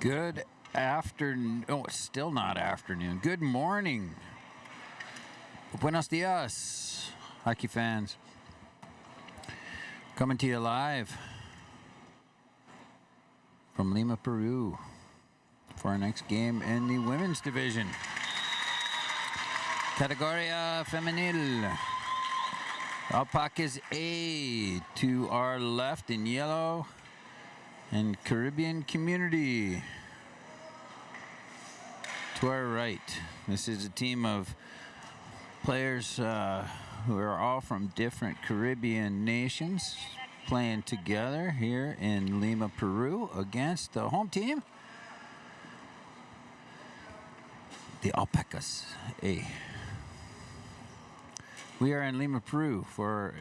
Good afternoon. Oh, it's still not afternoon. Good morning. Buenos dias, hockey fans. Coming to you live from Lima, Peru for our next game in the women's division. Categoria Femenil. All-Pacas A to our left in yellow. And Caribbean Community to our right. This is a team of players who are all from different Caribbean nations playing together here in Lima, Peru against the home team, the All-Pacas A. We are in Lima, Peru for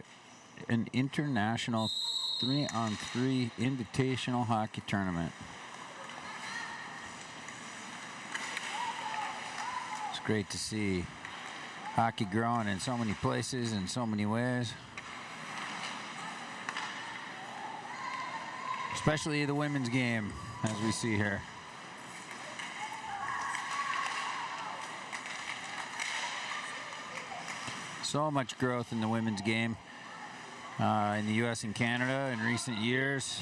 an international 3-on-3 invitational hockey tournament. It's great to see hockey growing in so many places in so many ways. Especially the women's game, as we see here. So much growth in the women's game. In the U.S. and Canada in recent years,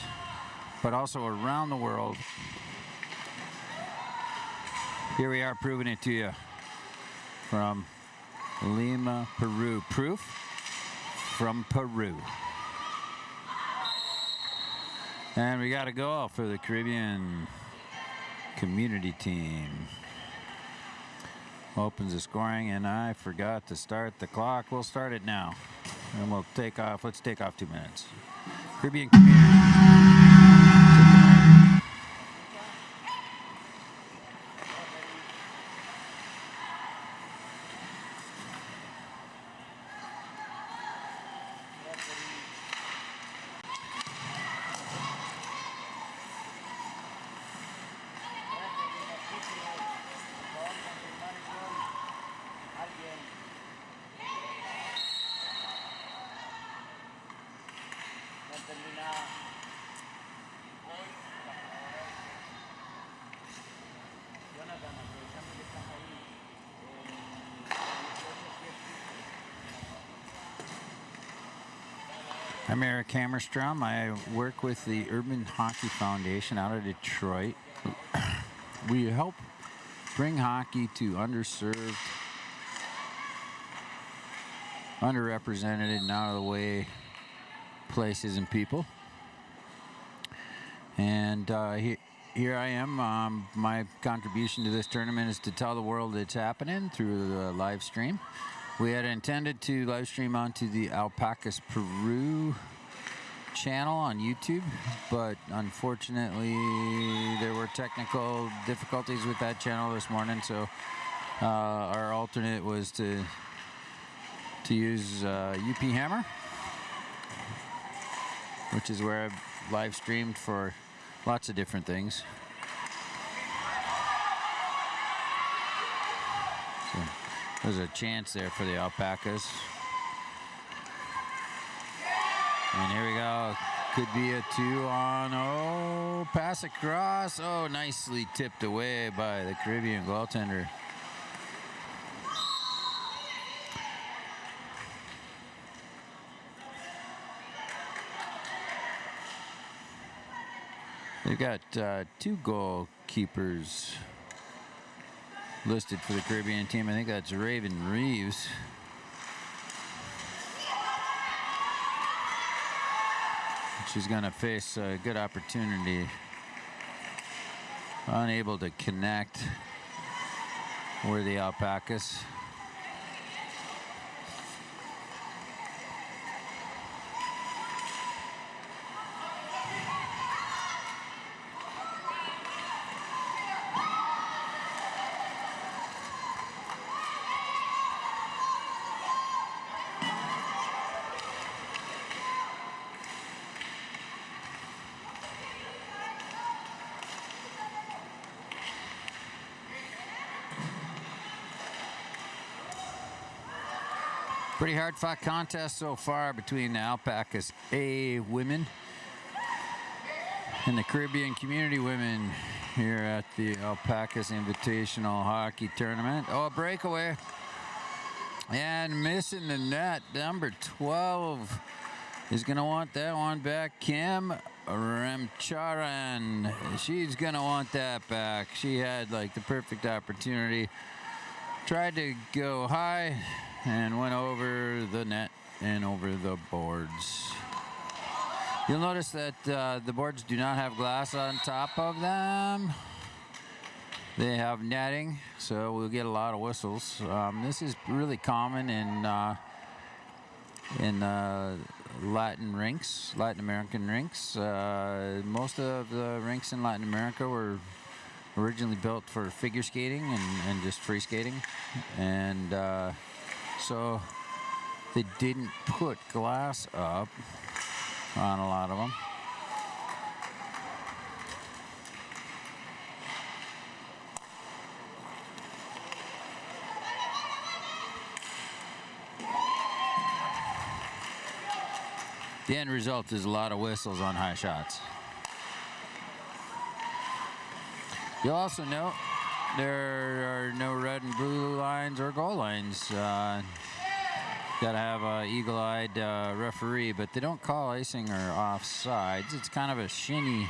but also around the world. Here we are proving it to you from Lima, Peru. Proof from Peru. And we got a goal for the Caribbean Community team. Opens the scoring, and I forgot to start the clock. We'll start it now. And we'll take off. Let's take off 2 minutes. Caribbean Community. I'm Eric Hammerstrom. I work with the Urban Hockey Foundation out of Detroit. We help bring hockey to underserved, underrepresented, and out of the way places and people. And here I am. My contribution to this tournament is to tell the world it's happening through the live stream. We had intended to live stream onto the All-Pacas Peru channel on YouTube, but unfortunately there were technical difficulties with that channel this morning, so our alternate was to use UP Hammer, which is where I've live streamed for lots of different things. So there's a chance there for the All-Pacas. And here we go. Could be a 2-on. Oh, pass across. Oh, nicely tipped away by the Caribbean goaltender. They've got 2 goalkeepers listed for the Caribbean team. I think that's Raven Reeves. She's going to face a good opportunity. Unable to connect with the All-Pacas. Pretty hard-fought contest so far between the All-Pacas A women and the Caribbean community women here at the All-Pacas Invitational Hockey Tournament. Oh, a breakaway. And missing the net. Number 12 is going to want that one back. Kim Ramcharan. She's going to want that back. She had like the perfect opportunity. Tried to go high and went over the net and over the boards. You'll notice that the boards do not have glass on top of them. They have netting, so we'll get a lot of whistles. This is really common in Latin American rinks. Most of the rinks in Latin America were originally built for figure skating and just free skating, and so they didn't put glass up on a lot of them. The end result is a lot of whistles on high shots. You'll also note there are no red and blue lines or goal lines. Got to have an eagle-eyed referee, but they don't call icing or offsides. It's kind of a shinny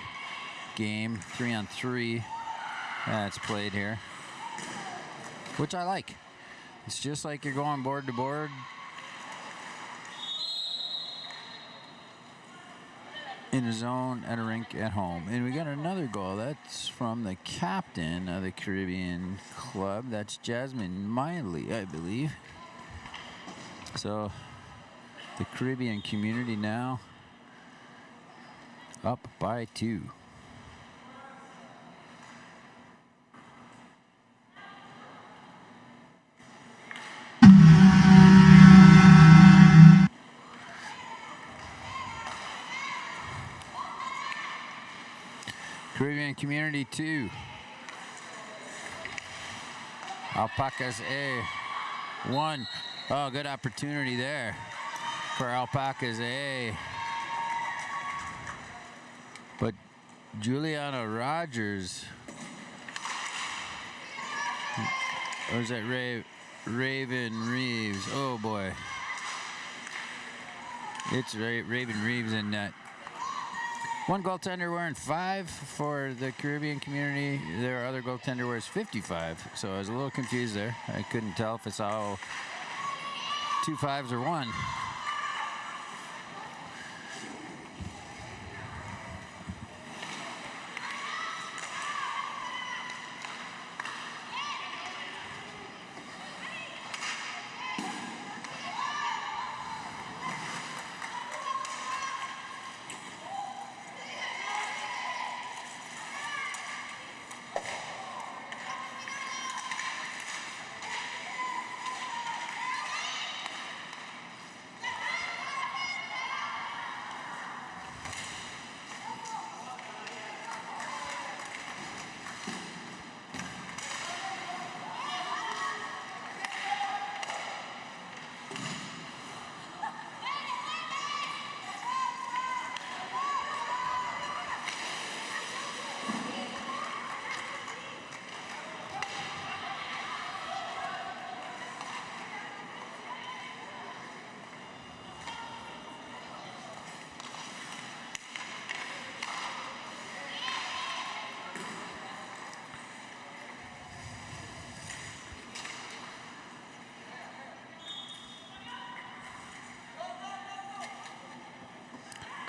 game, 3-on-3 that's played here, which I like. It's just like you're going board to board. In a zone at a rink at home. And we got another goal. That's from the captain of the Caribbean club. That's Jasmine Miley, I believe. So the Caribbean community now up by 2. Caribbean community 2. All-Pacas A 1. Oh, good opportunity there for All-Pacas A. Juliana Rogers. Or is that Raven Reeves? Oh boy. It's Raven Reeves in net. One goaltender wearing 5 for the Caribbean community. Their other goaltender wears 55. So I was a little confused there. I couldn't tell if it's all 2 5s or 1.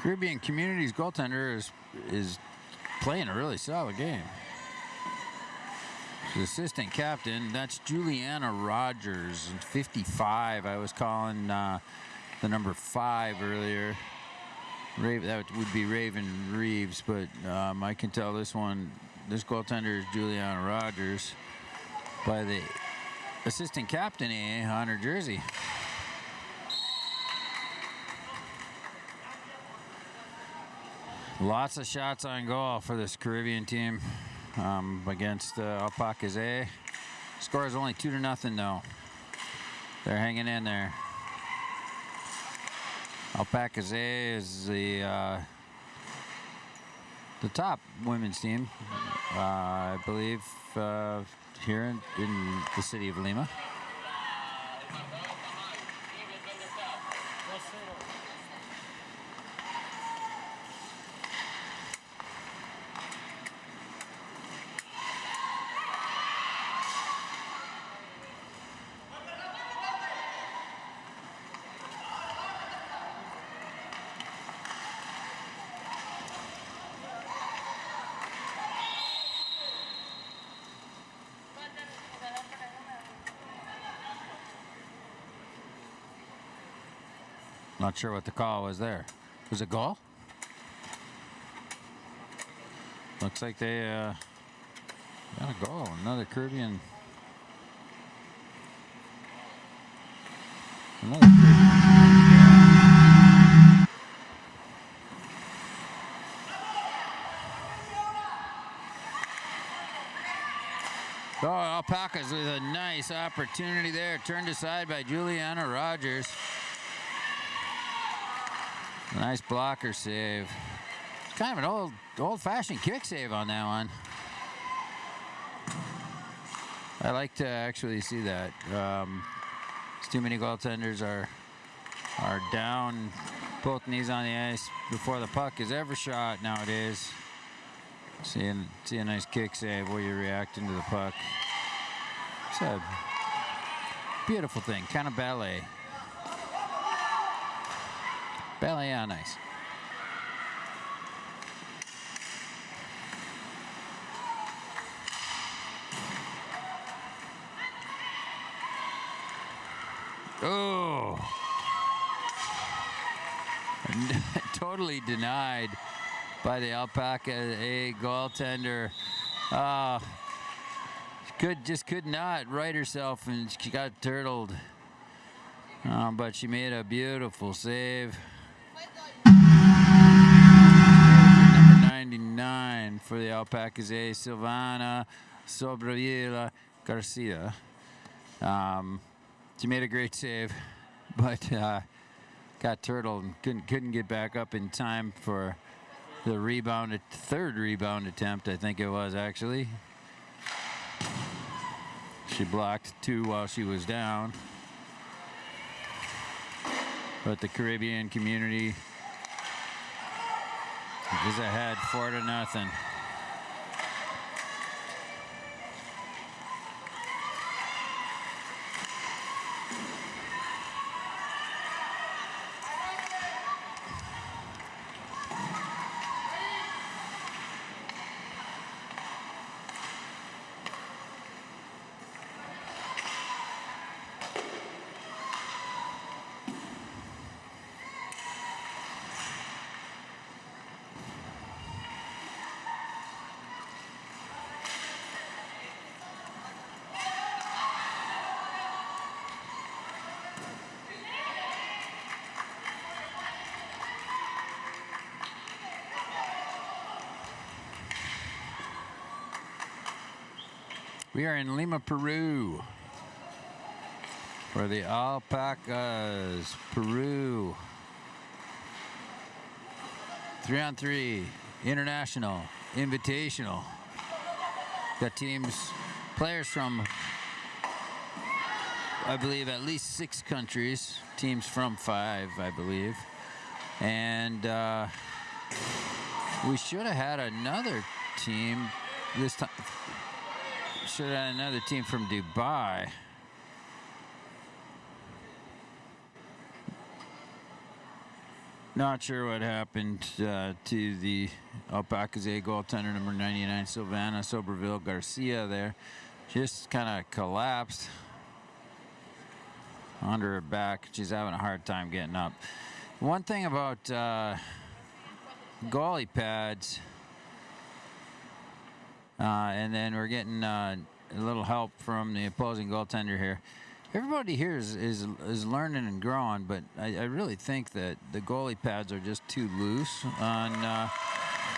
Caribbean Community's goaltender is playing a really solid game. The assistant captain, that's Juliana Rogers, 55. I was calling the number 5 earlier. That would be Raven Reeves, but I can tell this goaltender is Juliana Rogers by the assistant captain on her jersey. Lots of shots on goal for this Caribbean team against All-Pacas. Score is only 2-0 though. They're hanging in there. All-Pacas is the top women's team, I believe, here in the city of Lima. Not sure what the call was there. Was it goal? Looks like they got a goal. Another Caribbean. Oh, All-Pacas with a nice opportunity there. Turned aside by Juliana Rogers. Nice blocker save. It's kind of an old-fashioned kick save on that one. I like to actually see that. Too many goaltenders are down, both knees on the ice before the puck is ever shot nowadays. See a nice kick save where you're reacting to the puck. It's a beautiful thing, kind of ballet. Ballet on ice. Oh! Totally denied by the All-Paca goaltender. Just could not right herself, and she got turtled. But she made a beautiful save. Number 99 for the All-Pacas, Silvana Sobrevilla Garcia. She made a great save, but got turtled and couldn't get back up in time for the rebound, third rebound attempt, I think it was actually. She blocked 2 while she was down. But the Caribbean community is ahead 4-0. We are in Lima, Peru, for the All-Pacas, Peru. 3-on-3, International, Invitational. Got players from, I believe, at least 6 countries. Teams from 5, I believe. And we should have had another team this time. Should have had another team from Dubai. Not sure what happened to the All-Pacas goaltender number 99, Silvana Sobreville Garcia there. Just kind of collapsed under her back. She's having a hard time getting up. One thing about goalie pads, and then we're getting a little help from the opposing goaltender here. Everybody here is learning and growing, but I really think that the goalie pads are just too loose on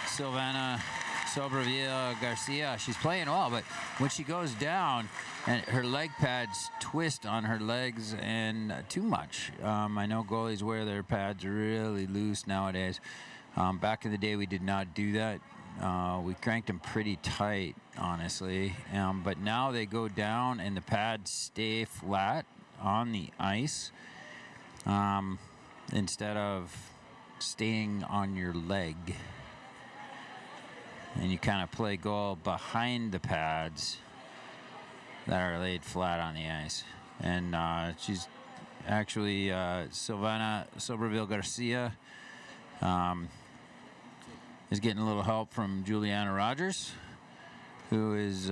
Silvana Sobrevilla Garcia. She's playing well, but when she goes down, and her leg pads twist on her legs and too much. I know goalies wear their pads really loose nowadays. Back in the day, we did not do that. We cranked them pretty tight, honestly. But now they go down and the pads stay flat on the ice instead of staying on your leg. And you kind of play goal behind the pads that are laid flat on the ice. And she's actually Silvana Sobreville Garcia is getting a little help from Juliana Rogers, who is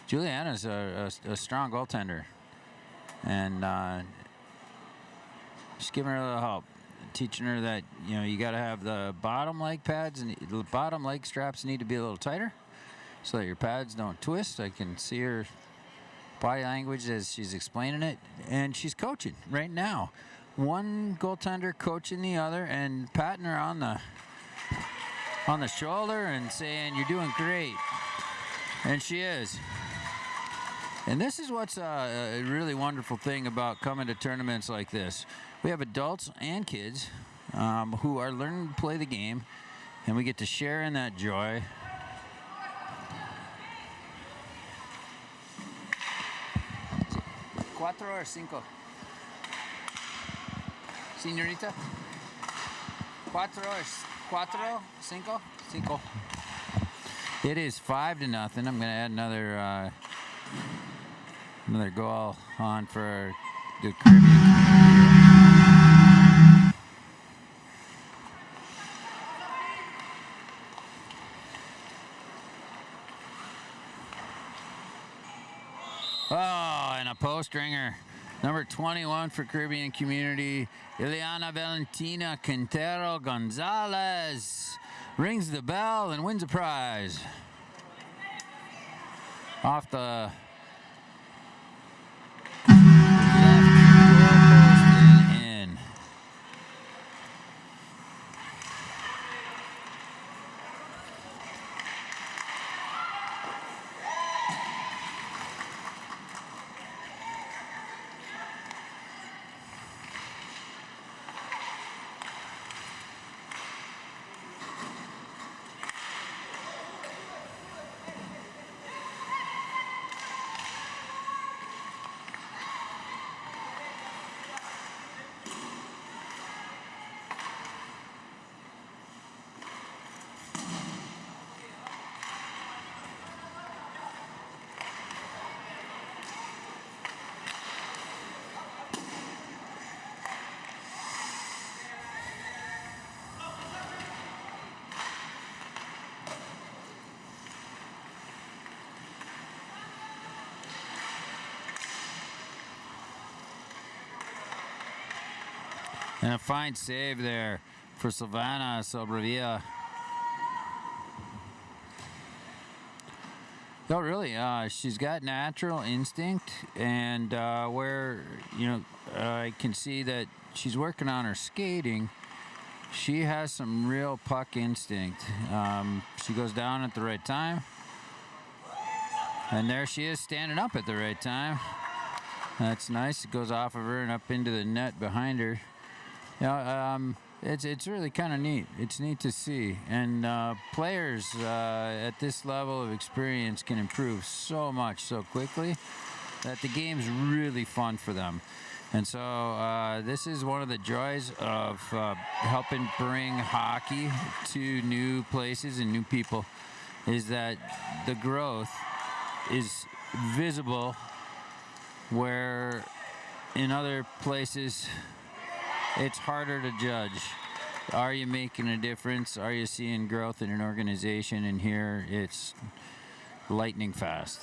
Juliana's a strong goaltender, and just giving her a little help, teaching her that you got to have the bottom leg pads and the bottom leg straps need to be a little tighter, so that your pads don't twist. I can see her body language as she's explaining it, and she's coaching right now. One goaltender coaching the other and patting her on the shoulder and saying, "You're doing great." And she is. And this is what's a really wonderful thing about coming to tournaments like this. We have adults and kids who are learning to play the game, and we get to share in that joy. ¿4 or 5? Señorita? 4 or 4, 5? 5. It is 5-0. I'm going to add another goal on for the Caribbean. Oh, and a post ringer. Number 21 for Caribbean Community, Ileana Valentina Quintero Gonzalez rings the bell and wins a prize. Off the left goal post in. And a fine save there for Silvana Sobrevilla. No, really, she's got natural instinct, and where, I can see that she's working on her skating, she has some real puck instinct. She goes down at the right time, and there she is standing up at the right time. That's nice. It goes off of her and up into the net behind her. It's really kind of neat. It's neat to see. And players at this level of experience can improve so much so quickly that the game's really fun for them. And so this is one of the joys of helping bring hockey to new places and new people, is that the growth is visible where in other places it's harder to judge. Are you making a difference? Are you seeing growth in an organization? And here it's lightning fast.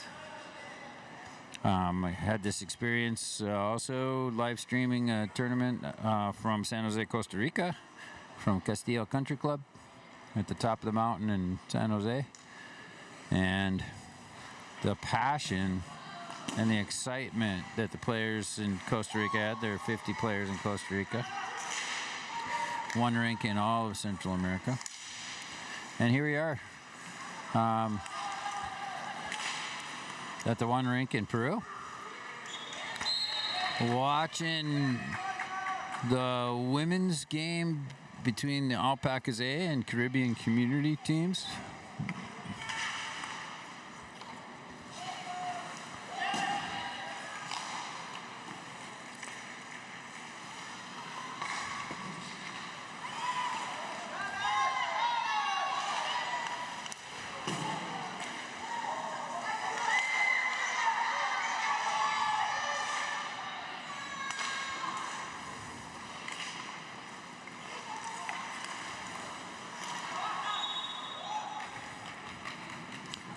I had this experience also live streaming a tournament from San Jose, Costa Rica, from Castillo Country Club at the top of the mountain in San Jose. And the passion and the excitement that the players in Costa Rica had. There are 50 players in Costa Rica. One rink in all of Central America. And here we are at the one rink in Peru, watching the women's game between the All-Pacas A and Caribbean community teams.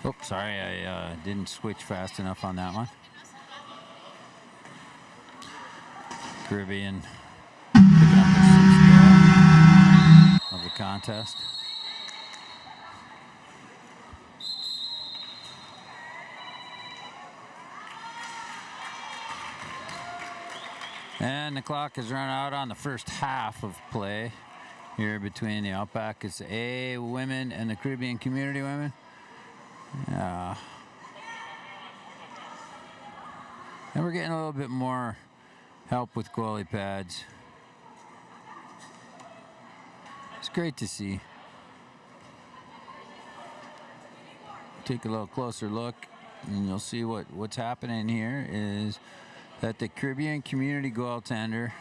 Oh, sorry, I didn't switch fast enough on that one. Caribbean picking up the 6th goal of the contest. And the clock has run out on the first half of play here between the All-Pacas A women and the Caribbean community women. And we're getting a little bit more help with goalie pads. It's great to see. Take a little closer look and you'll see what's happening here is that the Caribbean community goaltender,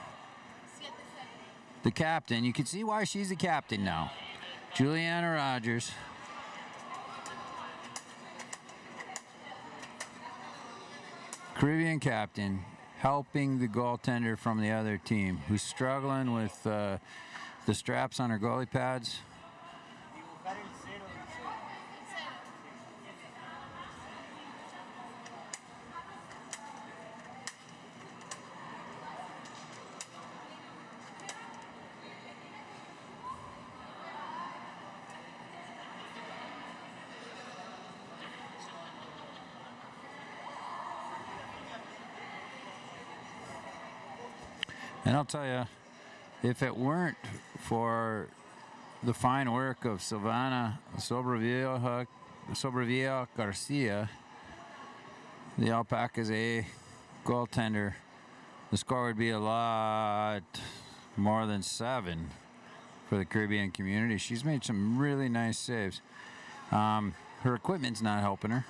the captain, you can see why she's the captain now, Juliana Rogers, Caribbean captain, helping the goaltender from the other team who's struggling with the straps on her goalie pads. And I'll tell you, if it weren't for the fine work of Silvana Sobrevilla Garcia, the All-Pacas A goaltender, the score would be a lot more than 7 for the Caribbean community. She's made some really nice saves. Her equipment's not helping her.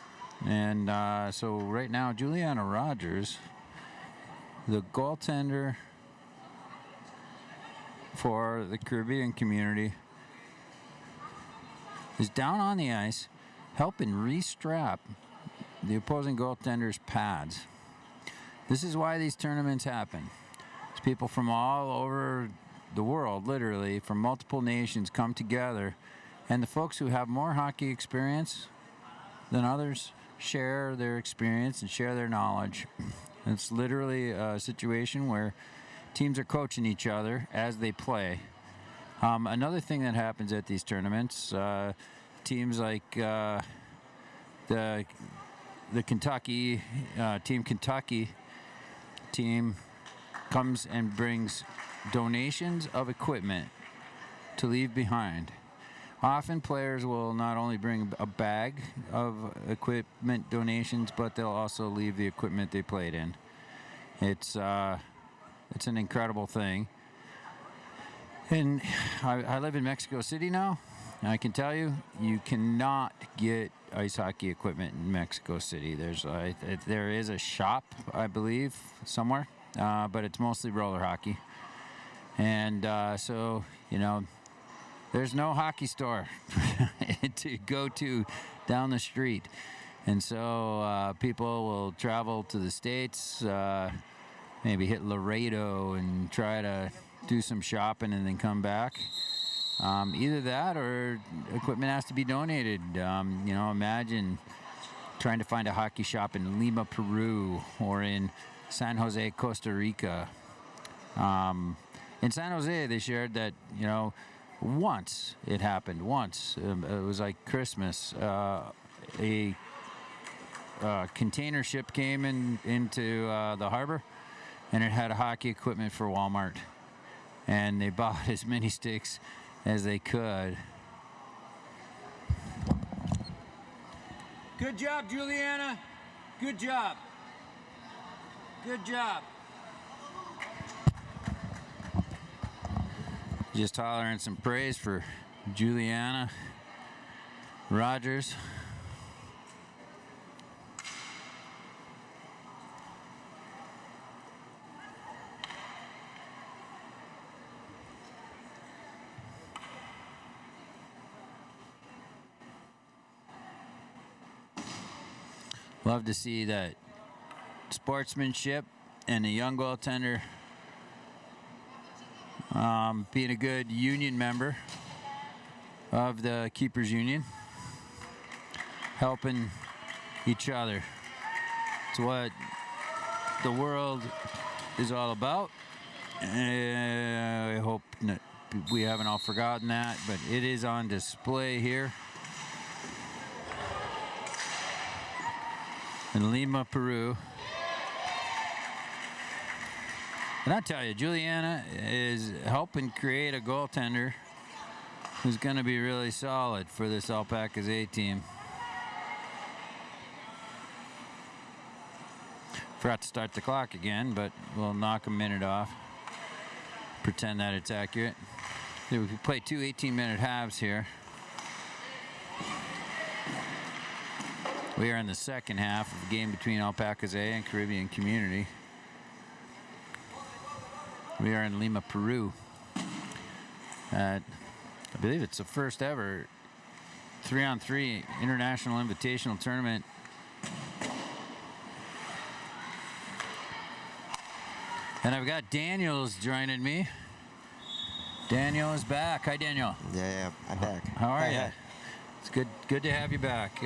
And so right now, Juliana Rogers, the goaltender for the Caribbean community, is down on the ice helping restrap the opposing goaltender's pads. This is why these tournaments happen. It's people from all over the world, literally, from multiple nations come together, and the folks who have more hockey experience than others share their experience and share their knowledge. It's literally a situation where teams are coaching each other as they play. Another thing that happens at these tournaments, teams like the Kentucky team comes and brings donations of equipment to leave behind. Often players will not only bring a bag of equipment donations, but they'll also leave the equipment they played in. It's an incredible thing. And I live in Mexico City now, and I can tell you, you cannot get ice hockey equipment in Mexico City. There is a shop, I believe, somewhere, but it's mostly roller hockey. And so, you know, there's no hockey store to go to down the street. And so people will travel to the States, maybe hit Laredo and try to do some shopping and then come back. Either that or equipment has to be donated. You know, imagine trying to find a hockey shop in Lima, Peru, or in San Jose, Costa Rica. In San Jose, they shared that, you know, once it happened. It was like Christmas. A container ship came into the harbor, and it had hockey equipment for Walmart. And they bought as many sticks as they could. Good job, Juliana. Good job. Good job. Just hollering some praise for Juliana Rogers. Love to see that sportsmanship and a young goaltender being a good union member of the Keepers Union, helping each other. It's what the world is all about. I hope we haven't all forgotten that, but it is on display here in Lima, Peru. And I tell you, Juliana is helping create a goaltender who's going to be really solid for this All-Pacas A team. Forgot to start the clock again, but we'll knock a minute off. Pretend that it's accurate. We play two 18-minute halves here. We are in the second half of the game between All-Pacas A and Caribbean Community. We are in Lima, Peru. I believe it's the first ever 3-on-3 international invitational tournament. And I've got Daniels joining me. Daniel is back. Hi, Daniel. Yeah, I'm back. How are you? Hi. It's good to have you back.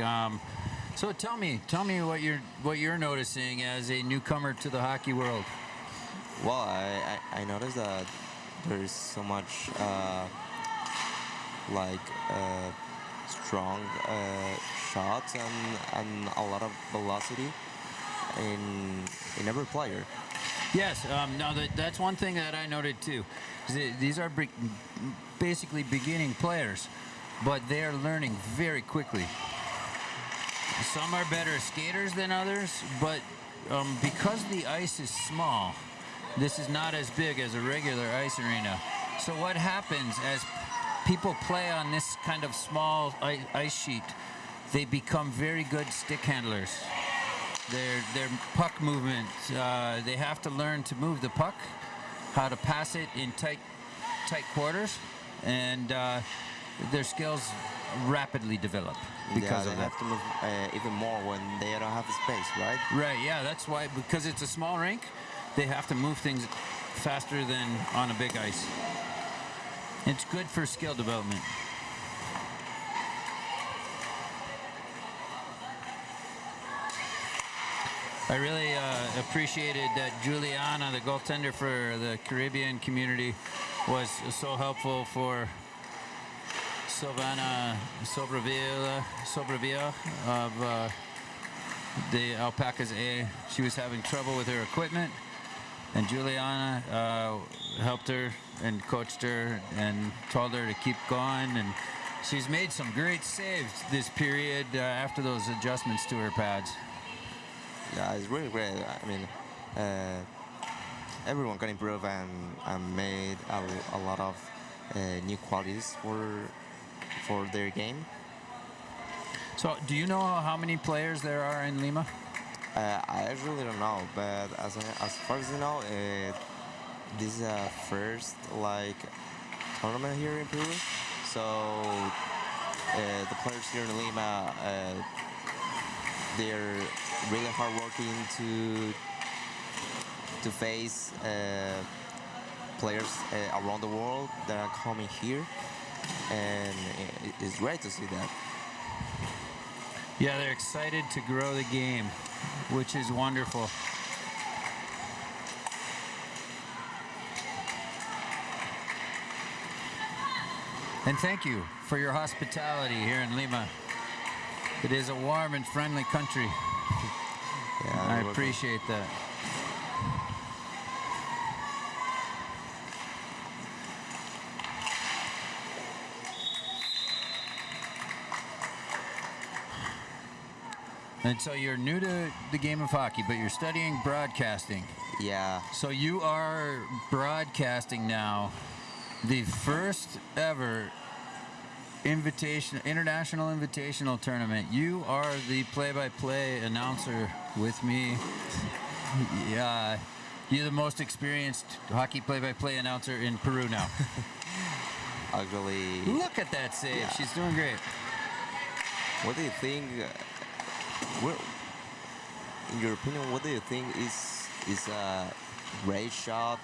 So tell me what you're noticing as a newcomer to the hockey world. Well, I noticed that there's so much strong shots and a lot of velocity in every player. Yes, no, that's one thing that I noted too. These are basically beginning players, but they are learning very quickly. Some are better skaters than others, but because the ice is small, this is not as big as a regular ice arena. So what happens as people play on this kind of small ice sheet, they become very good stick handlers. Their puck movement, they have to learn to move the puck, how to pass it in tight quarters, and their skills rapidly develop because of that. They have to move even more when they don't have space, right? Right, yeah, that's why, because it's a small rink, they have to move things faster than on a big ice. It's good for skill development. I really appreciated that Juliana, the goaltender for the Caribbean community, was so helpful for Silvana Sobravilla of the All-Pacas A. She was having trouble with her equipment, and Juliana helped her and coached her and told her to keep going. And she's made some great saves this period after those adjustments to her pads. Yeah, it's really great. I mean, everyone can improve and made a lot of new qualities for their game. So, do you know how many players there are in Lima? I actually don't know, but as far as I know, this is a first tournament here in Peru. So the players here in Lima, they're really hardworking to face players around the world that are coming here, and it's great to see that. Yeah, they're excited to grow the game, which is wonderful. And thank you for your hospitality here in Lima. It is a warm and friendly country. Yeah, I appreciate that. And so you're new to the game of hockey, but you're studying broadcasting. Yeah. So you are broadcasting now the first ever international invitational tournament. You are the play-by-play announcer with me. Yeah, you're the most experienced hockey play-by-play announcer in Peru now. Actually, Look at that save. Yeah. She's doing great. what do you think? In your opinion, what do you think is a great shot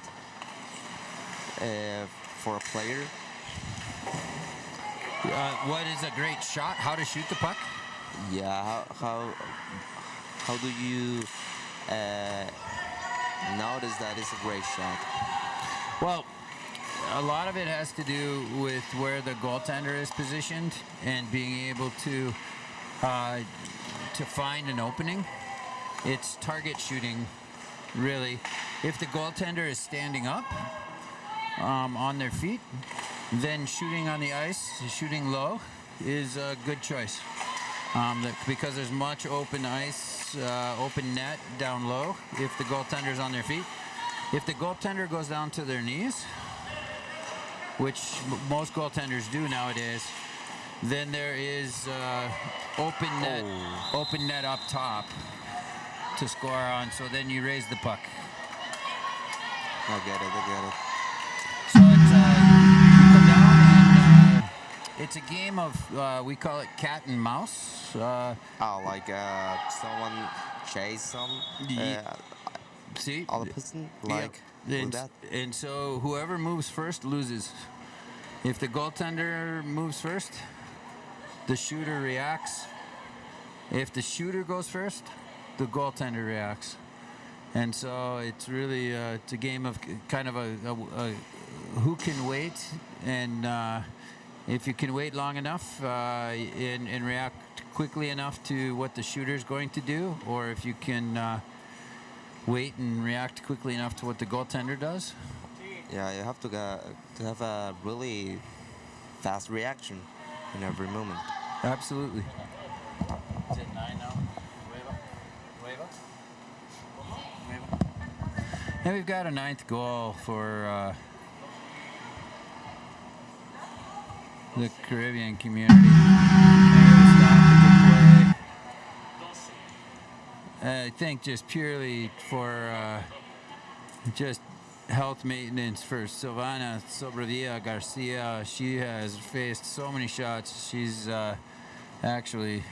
for a player? What is a great shot? How to shoot the puck? Yeah, how do you notice that it's a great shot? Well, a lot of it has to do with where the goaltender is positioned and being able to find an opening. It's target shooting, really. If the goaltender is standing up on their feet, then shooting on the ice, shooting low, is a good choice. Because there's much open ice, open net down low if the goaltender's on their feet. If the goaltender goes down to their knees, which most goaltenders do nowadays, then there is open net up top to score on, so then you raise the puck. I get it. So it's you come down and it's a game of we call it cat and mouse. Someone chase some. See, All the person that. And so whoever moves first loses. If the goaltender moves first, the shooter reacts. If the shooter goes first, the goaltender reacts. And so it's really it's a game of kind of a who can wait, and if you can wait long enough and react quickly enough to what the shooter's going to do, or if you can wait and react quickly enough to what the goaltender does. Yeah, you have to have a really fast reaction in every moment. Absolutely. Is it 9 now? And we've got a 9th goal for the Caribbean community. I think just purely for just health maintenance for Silvana Sobravilla Garcia. She has faced so many shots. She's actually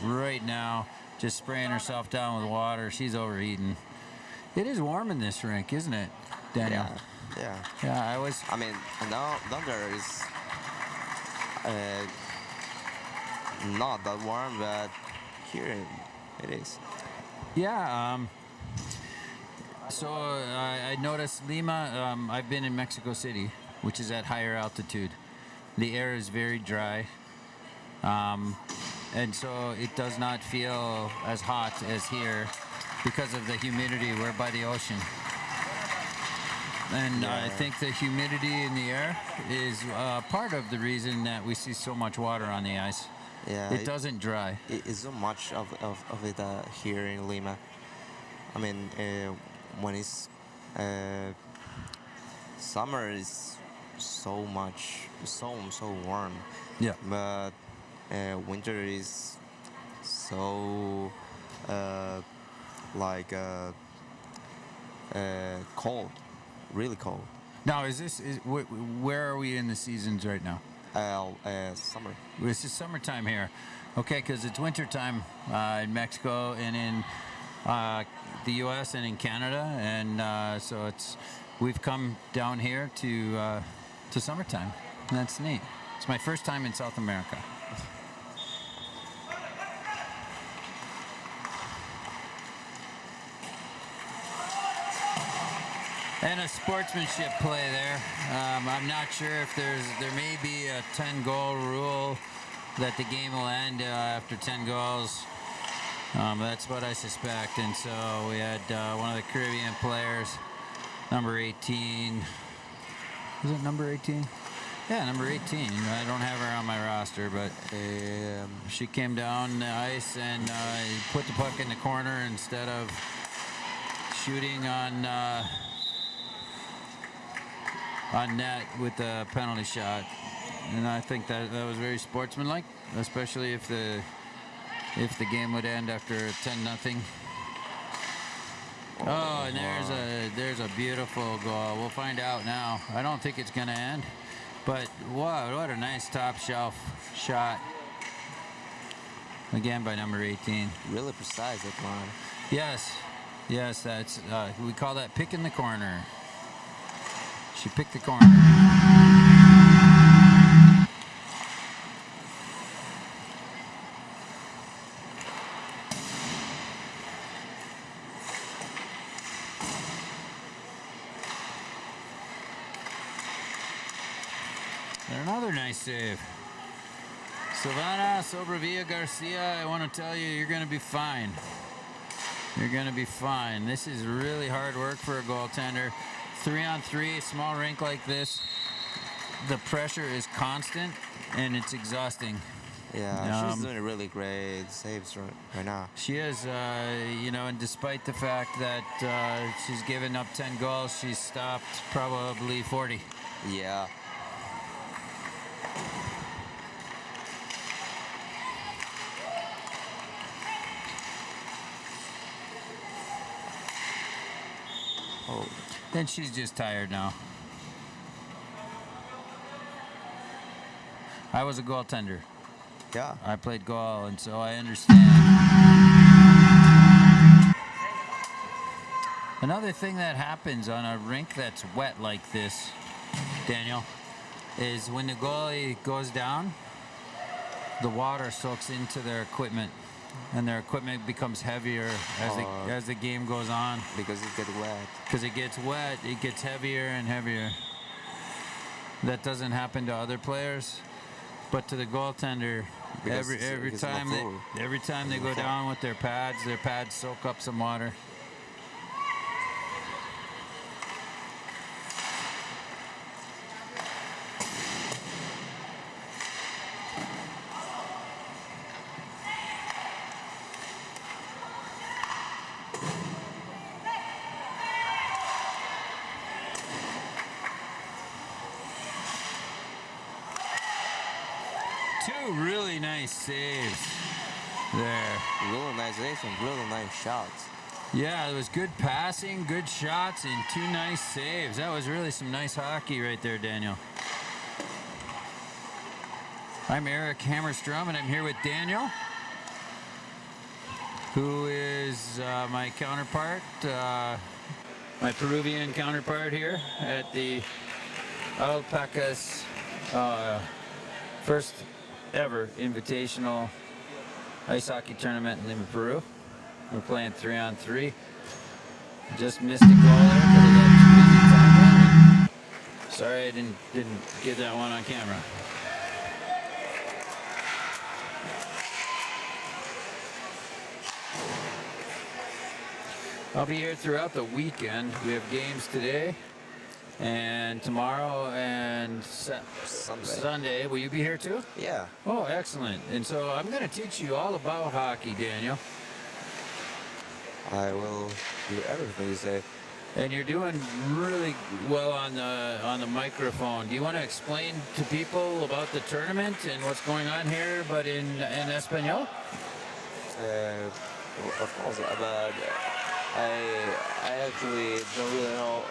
right now just spraying herself down with water. She's overheating. It is warm in this rink, isn't it, Daniel? Yeah. Yeah, I mean, down there is not that warm, but here it is. Yeah. So I noticed Lima. I've been in Mexico City, which is at higher altitude. The air is very dry, and so it does not feel as hot as here because of the humidity. We're by the ocean. And I think the humidity in the air is part of the reason that we see so much water on the ice. Yeah, It doesn't dry. it is so much of it here in Lima. I mean, when it's summer is so much, so warm, Yeah. but winter is so uh, like cold, really cold. Now, where are we in the seasons right now? Summer. This is summertime here. Okay, because it's wintertime in Mexico and in the U.S. and in Canada, and so we've come down here to summertime. And that's neat. It's my first time in South America. And a sportsmanship play there. I'm not sure if there may be a 10-goal rule that the game will end after 10 goals. That's what I suspect. And so we had one of the Caribbean players, number 18. Was it number 18? Yeah, number 18. I don't have her on my roster, but she came down the ice and put the puck in the corner instead of shooting on net with a penalty shot. And I think that was very sportsmanlike, especially if the game would end after 10-0. Oh, and there's a beautiful goal. We'll find out now. I don't think it's going to end, but wow, what a nice top shelf shot. Again by number 18. Really precise that one. Yes, that's we call that picking the corner. She picked the corner. And another nice save. Silvana Sobrevilla Garcia, I want to tell you, you're going to be fine. You're going to be fine. This is really hard work for a goaltender. 3-on-3, a small rink like this, the pressure is constant and it's exhausting. Yeah, she's doing a really great saves right now. She is, and despite the fact that she's given up 10 goals, she's stopped probably 40. Yeah. Oh. Then she's just tired now. I was a goaltender. Yeah. I played goal, and so I understand. Another thing that happens on a rink that's wet like this, Daniel, is when the goalie goes down, the water soaks into their equipment, and their equipment becomes heavier as the game goes on. Because it gets wet. Because it gets wet, it gets heavier and heavier. That doesn't happen to other players, but to the goaltender, every time they go down with their pads soak up some water. Two really nice saves there. Really nice saves and really nice shots. Yeah, it was good passing, good shots, and two nice saves. That was really some nice hockey right there, Daniel. I'm Eric Hammerstrom, and I'm here with Daniel, who is my counterpart, my Peruvian counterpart here at the All-Pacas first ever Invitational ice hockey tournament in Lima, Peru. We're playing 3-on-3. Just missed a goal there because I got too busy talking. Sorry, I didn't get that one on camera. I'll be here throughout the weekend. We have games today and tomorrow and Sunday. Will you be here too? Yeah. Oh, excellent. And so I'm going to teach you all about hockey, Daniel. I will do everything you say. And you're doing really well on the microphone. Do you want to explain to people about the tournament and what's going on here, but in Espanol? Of course, but I actually don't really know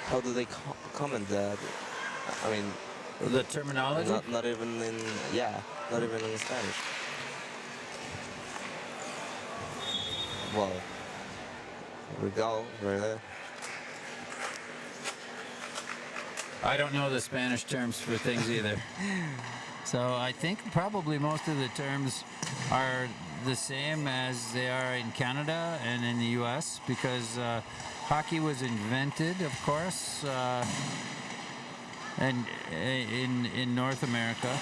how do they comment that. I mean, The terminology? not even in not even in Spanish. Well, here we go, right there. I don't know the Spanish terms for things either. So I think probably most of the terms are the same as they are in Canada and in the US because hockey was invented, of course, and in North America,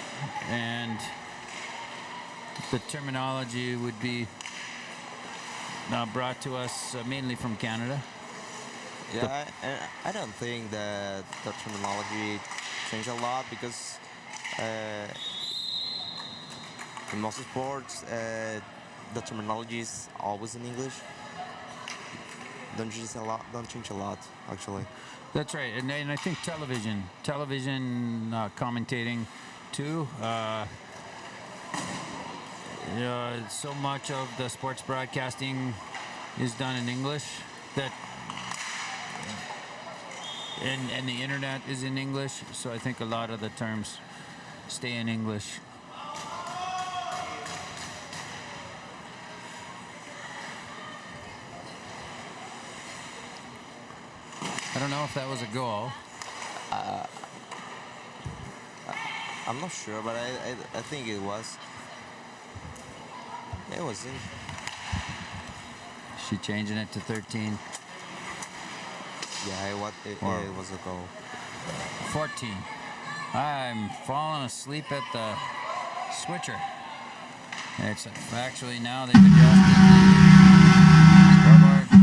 and the terminology would be brought to us mainly from Canada. Yeah, I don't think that the terminology changed a lot because in most sports the terminology is always in English. Don't change a lot actually. That's right, and I think television commentating too. So much of the sports broadcasting is done in English that, and the internet is in English. So I think a lot of the terms stay in English. I don't know if that was a goal. I'm not sure, but I think it was. It was in. She changing it to 13. Yeah, it was a goal. 14. I'm falling asleep at the switcher. It's actually now they've adjusted the scoreboard. Oh,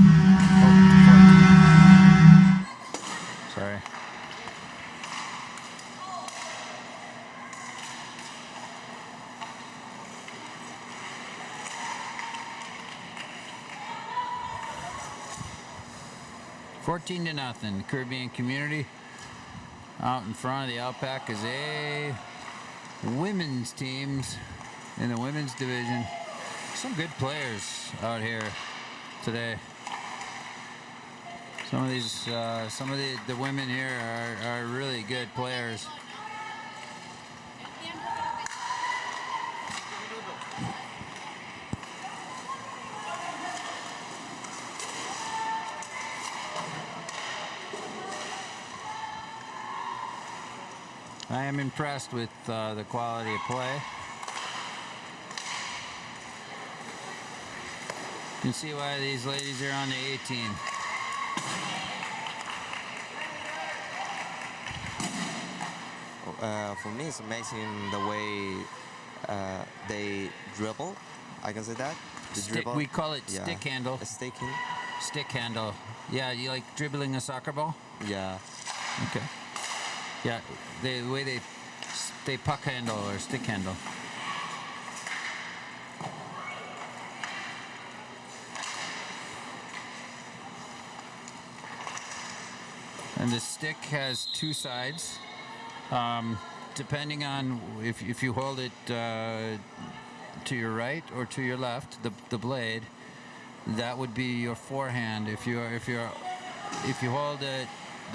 14. Sorry. $14 to nothing. Caribbean community out in front of the All-Pacas women's teams in the women's division. Some good players out here today. Some of the women here are really good players. I am impressed with the quality of play. You can see why these ladies are on the A team. For me, it's amazing the way they dribble. I can say that. Dribble. We call it stick handle. Stick handle. Yeah, you like dribbling a soccer ball? Yeah. Okay. Yeah, the way they puck handle or stick handle. And the stick has two sides. Depending on if you hold it to your right or to your left, the blade, that would be your forehand. If you hold the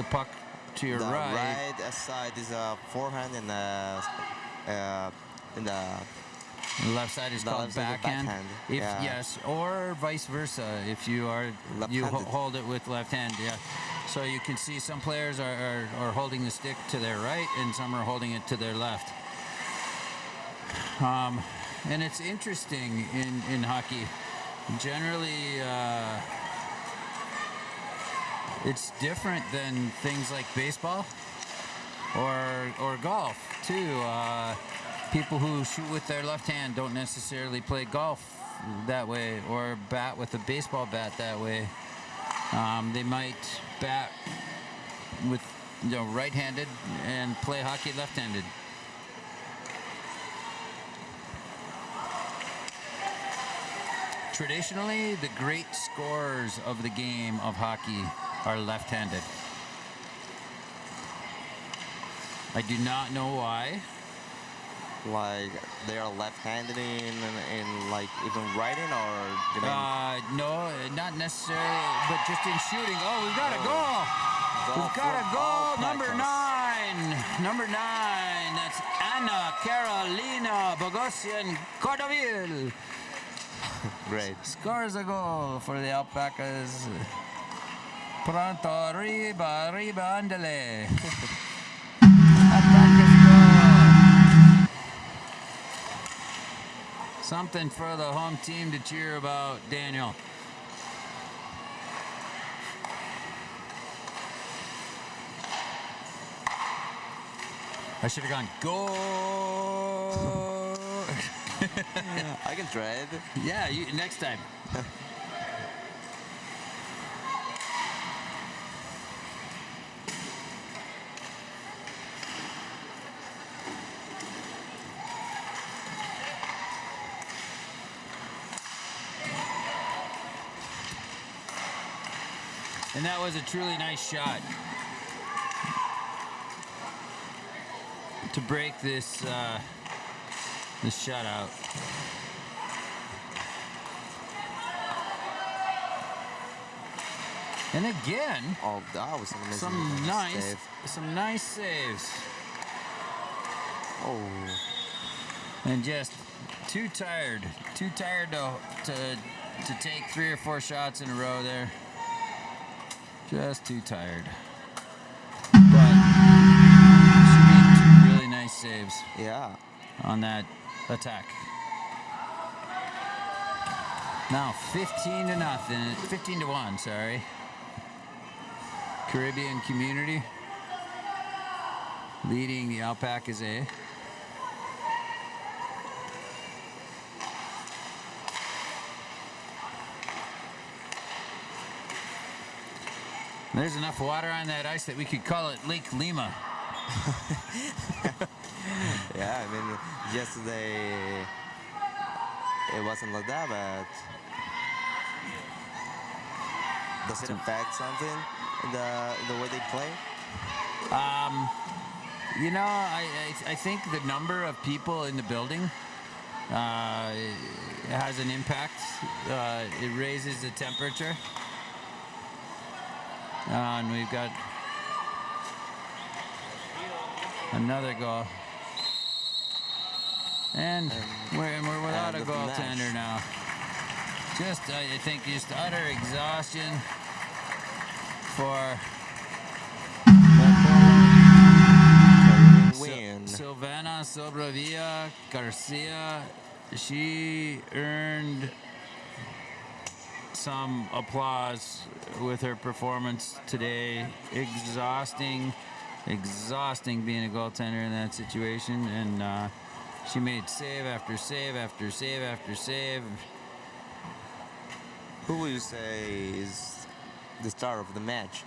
puck to your right side is a forehand, and the left side is called backhand. Yes, or vice versa. If you hold it with left hand, yeah. So you can see some players are holding the stick to their right, and some are holding it to their left. and it's interesting in hockey. Generally, it's different than things like baseball or golf too. People who shoot with their left hand don't necessarily play golf that way, or bat with a baseball bat that way. They might bat with right-handed and play hockey left-handed. Traditionally, the great scorers of the game of hockey are left-handed. I do not know why. Like they are left-handed in like even writing, or you mean? No, not necessarily, but just in shooting. Oh, we've got a goal. We've got a from goal. All-Pacas. Number 9. That's Anna Carolina Bogosian Cordoville. Great. Scores a goal for the All-Pacas. Pronto, arriba, andale. All-Pacas goal. Something for the home team to cheer about, Daniel. I should have gone, go. I can try it. Yeah, next time. And that was a truly nice shot to break this shutout. And again, Oh, that was an amazing save. some nice saves. Oh, And just too tired to take 3 or 4 shots in a row there. Just too tired. But she made 2 really nice saves yeah. on that attack. Now 15 to 1, sorry. Caribbean community leading the All-Pacas A. There's enough water on that ice that we could call it Lake Lima. Yeah, I mean, yesterday it wasn't like that, but does it affect something in the way they play? I think the number of people in the building has an impact. It raises the temperature. And we've got another goal. And we're without a goaltender now. I think just utter exhaustion for Silvana Sobravia Garcia. She earned some applause with her performance today. Exhausting being a goaltender in that situation, and she made save after save after save after save. Who will you say is the star of the match?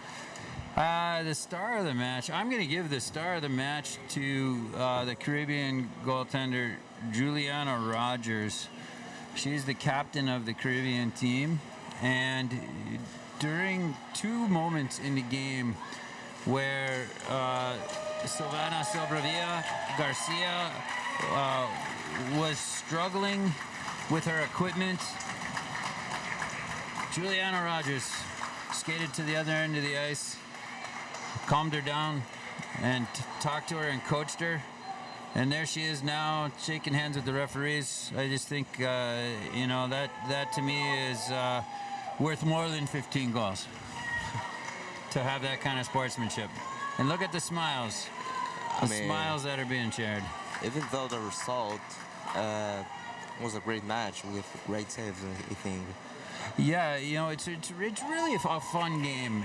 The star of the match, I'm going to give the star of the match to the Caribbean goaltender Juliana Rogers. She's the captain of the Caribbean team, and during 2 moments in the game where Silvana Sobravia Garcia was struggling with her equipment, Juliana Rogers skated to the other end of the ice, calmed her down, and talked to her and coached her. And there she is now, shaking hands with the referees. I just think, that to me is worth more than 15 goals. To have that kind of sportsmanship. And look at the smiles. Smiles that are being shared. Even though the result was a great match with great saves, I think. Yeah, you know, it's really a fun game.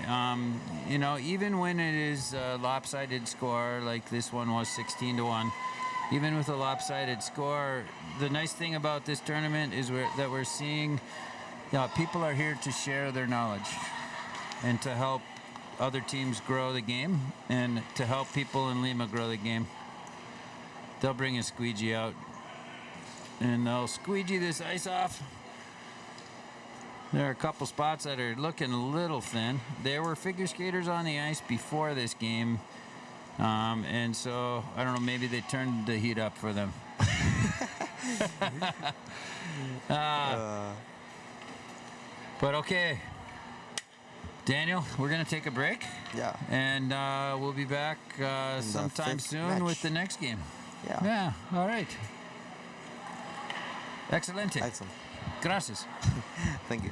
You know, even when it is a lopsided score, like this one was 16-1, even with a lopsided score, the nice thing about this tournament is that we're seeing, you know, people are here to share their knowledge and to help other teams grow the game and to help people in Lima grow the game. They'll bring a squeegee out and they'll squeegee this ice off. There are a couple spots that are looking a little thin. There were figure skaters on the ice before this game, and so I don't know. Maybe they turned the heat up for them. But okay, Daniel, we're gonna take a break. Yeah. And we'll be back sometime fifth soon match. with the next game. Yeah. Yeah. All right. Excelente. Excellent. Gracias. Thank you.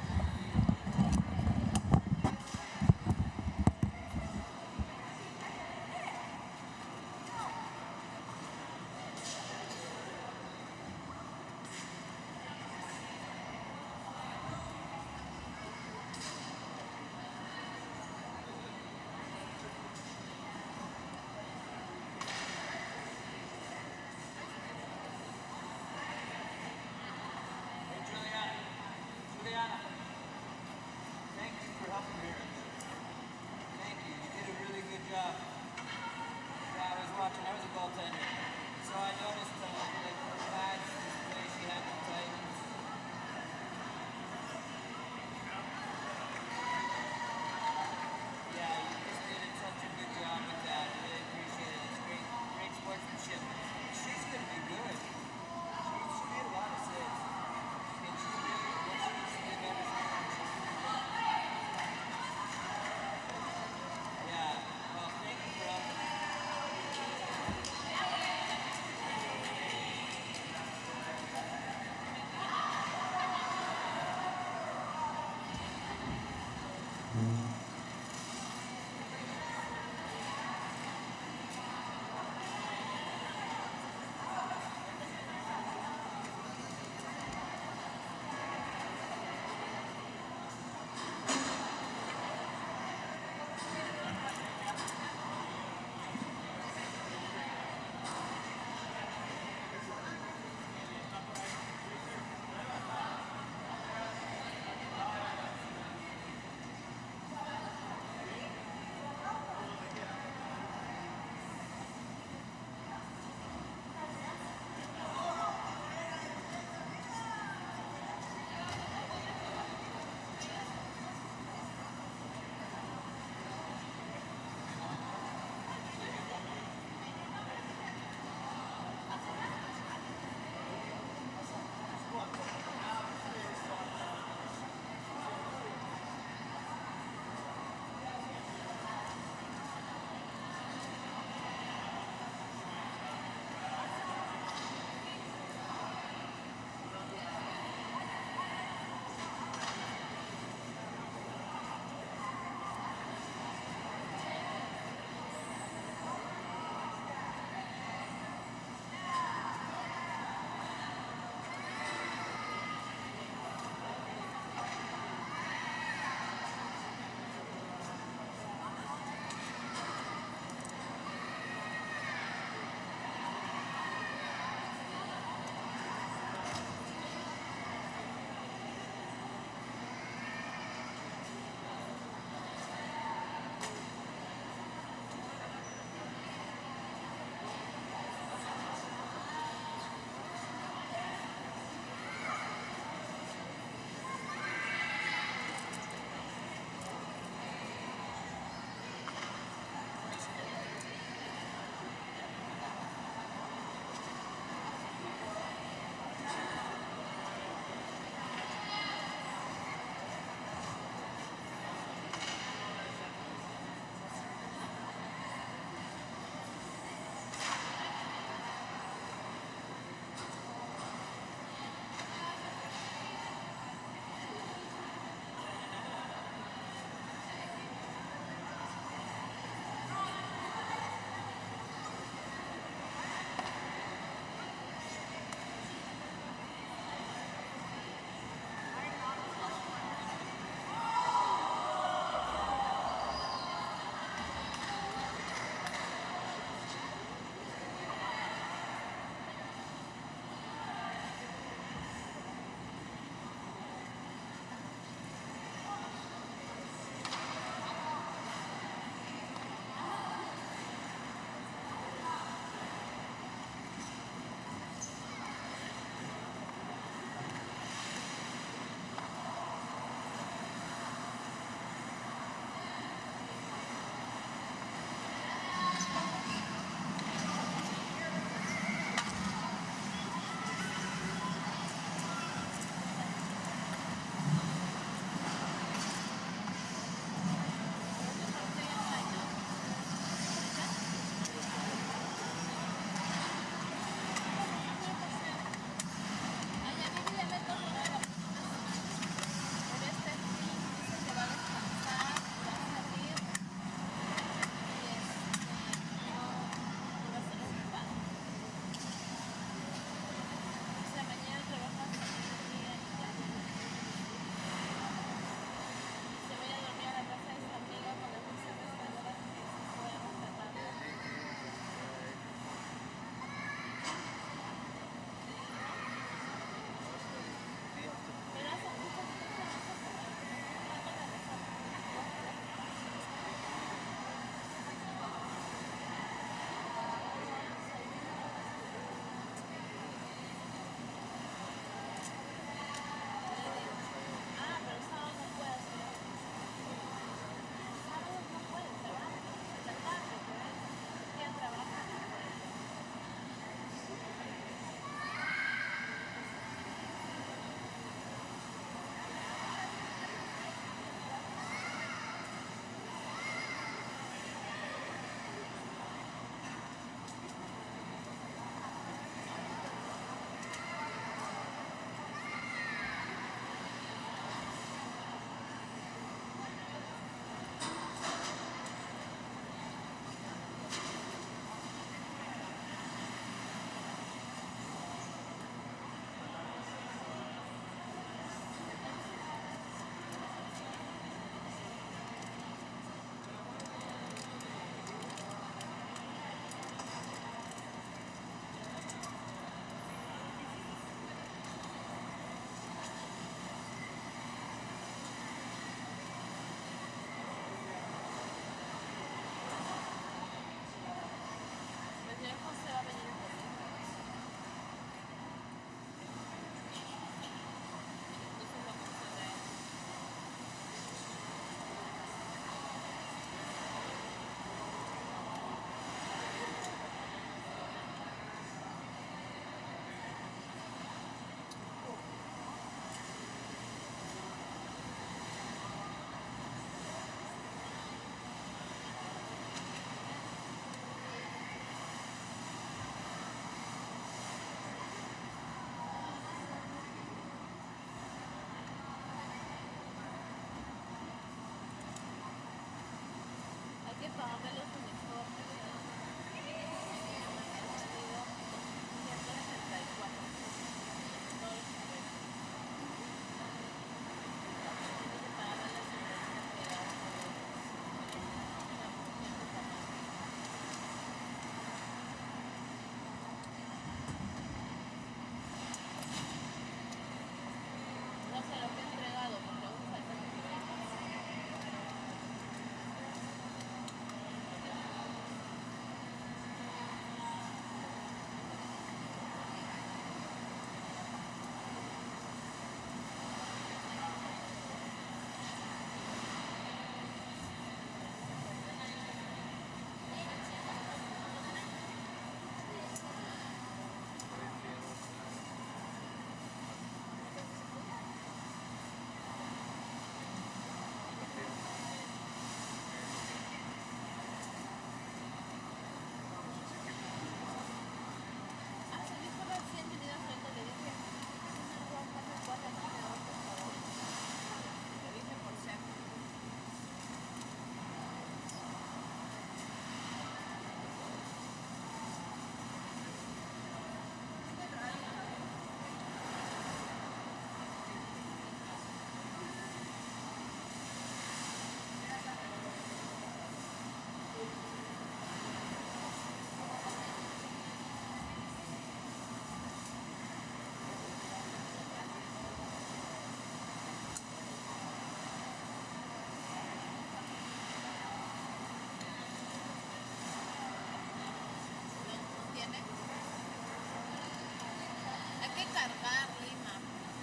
Hay que cargar Lima,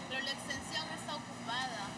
pero la extensión está ocupada.